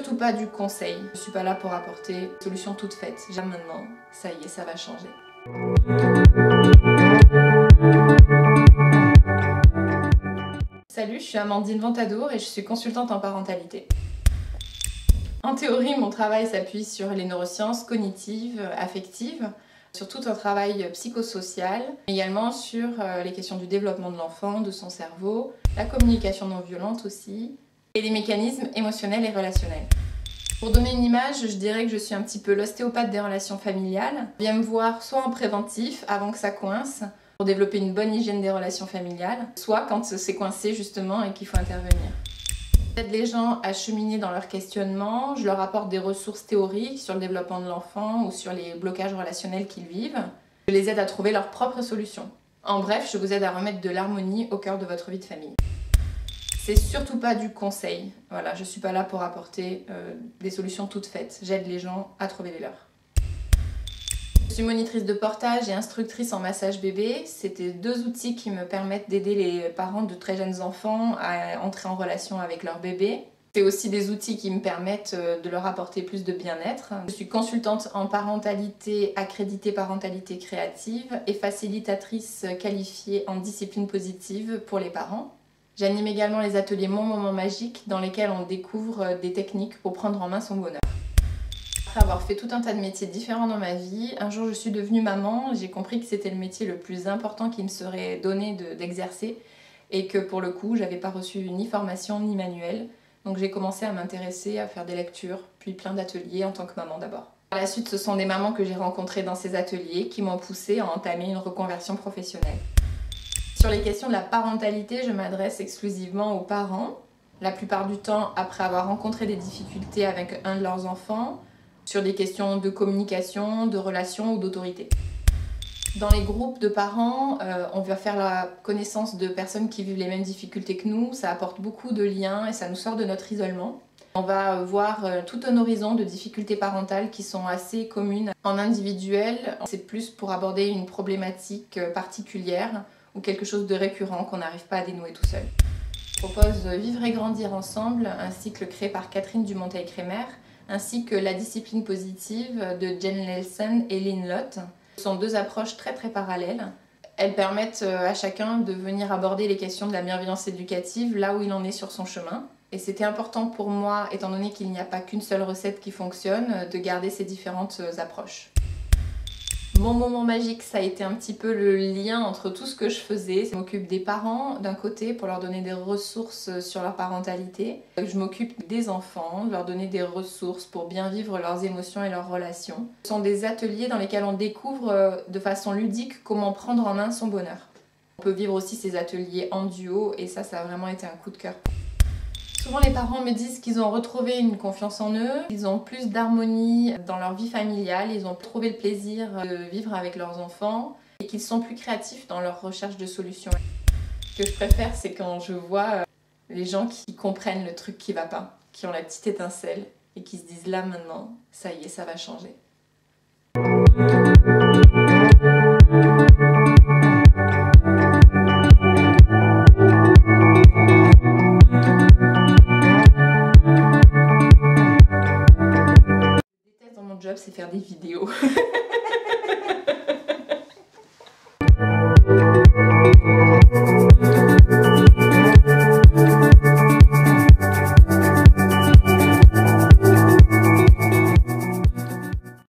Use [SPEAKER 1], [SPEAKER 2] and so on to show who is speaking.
[SPEAKER 1] surtout pas du conseil. Je suis pas là pour apporter une solution toute faite. Déjà maintenant, ça y est, ça va changer. Salut, je suis Amandine Ventadour et je suis consultante en parentalité. En théorie, mon travail s'appuie sur les neurosciences cognitives, affectives, sur tout un travail psychosocial, mais également sur les questions du développement de l'enfant, de son cerveau, la communication non violente aussi, et les mécanismes émotionnels et relationnels. Pour donner une image, je dirais que je suis un petit peu l'ostéopathe des relations familiales. Je viens me voir soit en préventif, avant que ça coince, pour développer une bonne hygiène des relations familiales, soit quand c'est coincé justement et qu'il faut intervenir. J'aide les gens à cheminer dans leur questionnement, je leur apporte des ressources théoriques sur le développement de l'enfant ou sur les blocages relationnels qu'ils vivent. Je les aide à trouver leurs propres solutions. En bref, je vous aide à remettre de l'harmonie au cœur de votre vie de famille. C'est surtout pas du conseil. Voilà, je suis pas là pour apporter des solutions toutes faites. J'aide les gens à trouver les leurs. Je suis monitrice de portage et instructrice en massage bébé. C'était deux outils qui me permettent d'aider les parents de très jeunes enfants à entrer en relation avec leur bébé. C'est aussi des outils qui me permettent de leur apporter plus de bien-être. Je suis consultante en parentalité, accréditée parentalité créative et facilitatrice qualifiée en discipline positive pour les parents. J'anime également les ateliers Mon Moment Magique dans lesquels on découvre des techniques pour prendre en main son bonheur. Après avoir fait tout un tas de métiers différents dans ma vie, un jour je suis devenue maman, j'ai compris que c'était le métier le plus important qui me serait donné d'exercer et que pour le coup j'avais pas reçu ni formation ni manuel. Donc j'ai commencé à m'intéresser, à faire des lectures, puis plein d'ateliers en tant que maman d'abord. Par la suite, ce sont des mamans que j'ai rencontrées dans ces ateliers qui m'ont poussée à entamer une reconversion professionnelle. Sur les questions de la parentalité, je m'adresse exclusivement aux parents, la plupart du temps après avoir rencontré des difficultés avec un de leurs enfants, sur des questions de communication, de relations ou d'autorité. Dans les groupes de parents, on va faire la connaissance de personnes qui vivent les mêmes difficultés que nous, ça apporte beaucoup de liens et ça nous sort de notre isolement. On va voir tout un horizon de difficultés parentales qui sont assez communes. En individuel, c'est plus pour aborder une problématique particulière ou quelque chose de récurrent qu'on n'arrive pas à dénouer tout seul. Je propose Vivre et grandir ensemble, un cycle créé par Catherine Dumonteil-Crémer, ainsi que la discipline positive de Jen Nelson et Lynn Lott. Ce sont deux approches très parallèles. Elles permettent à chacun de venir aborder les questions de la bienveillance éducative là où il en est sur son chemin. Et c'était important pour moi, étant donné qu'il n'y a pas qu'une seule recette qui fonctionne, de garder ces différentes approches. Mon moment magique, ça a été un petit peu le lien entre tout ce que je faisais. Je m'occupe des parents d'un côté pour leur donner des ressources sur leur parentalité. Je m'occupe des enfants, de leur donner des ressources pour bien vivre leurs émotions et leurs relations. Ce sont des ateliers dans lesquels on découvre de façon ludique comment prendre en main son bonheur. On peut vivre aussi ces ateliers en duo et ça a vraiment été un coup de cœur. Souvent les parents me disent qu'ils ont retrouvé une confiance en eux, ils ont plus d'harmonie dans leur vie familiale, ils ont trouvé le plaisir de vivre avec leurs enfants et qu'ils sont plus créatifs dans leur recherche de solutions. Ce que je préfère, c'est quand je vois les gens qui comprennent le truc qui va pas, qui ont la petite étincelle et qui se disent là maintenant, ça y est, ça va changer. Job, c'est faire des vidéos.